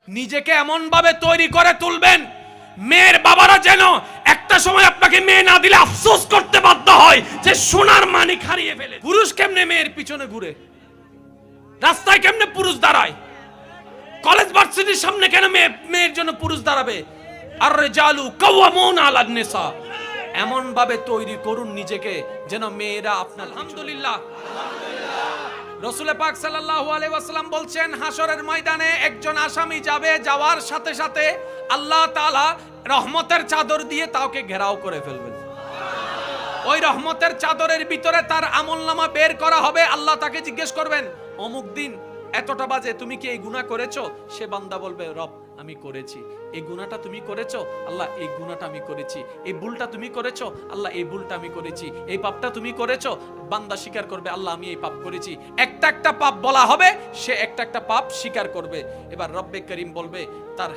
নিজেকে এমন ভাবে তৈরি করে তুলবেন, মেয়ের বাবারা যেন একটা সময় আপনাকে মেয়ে না দিলে আফসোস করতে বাধ্য হয় যে সোনার মানিক হারিয়ে ফেলে। পুরুষ কেমনে মেয়ের পিছনে ঘুরে, রাস্তায় কেমনে পুরুষ দাঁড়ায়, কলেজ ভার্সিটির সামনে কেন মেয়ের জন্য পুরুষ দাঁড়াবে? আর রিজালু কাওয়ামুন আলান নিসা। এমন ভাবে তৈরি করুন নিজেকে যেন মেয়েরা আপনার। আলহামদুলিল্লাহ, রাসূল পাক সাল্লাল্লাহু আলাইহি ওয়াসাল্লাম বলছেন, হাসরের ময়দানে একজন আসামি যাবে, যাওয়ার সাথে সাথে আল্লাহ তাআলা রহমতের চাদর দিয়ে তাকে ঘেরাও করে ফেলবেন। ওই রহমতের চাদরের ভিতরে তার আমলনামা বের করা হবে। আল্লাহ তাকে জিজ্ঞেস করবেন, অমুক দিন এতটা বাজে তুমি কি এই গুনাহ করেছো? সে বান্দা বলবে, রব আমি করেছি। এই গুনাহটা তুমি করেছো? আল্লাহ এই গুনাহটা আমি করেছি। এই ভুলটা তুমি করেছো? আল্লাহ এই ভুলটা আমি করেছি। এই পাপটা তুমি করেছো? বান্দা স্বীকার করবে, আল্লাহ আমি এই পাপ করেছি। একটা একটা পাপ বলা হবে, সে একটা একটা পাপ স্বীকার করবে। এবার রব্বে করিম বলবে, তার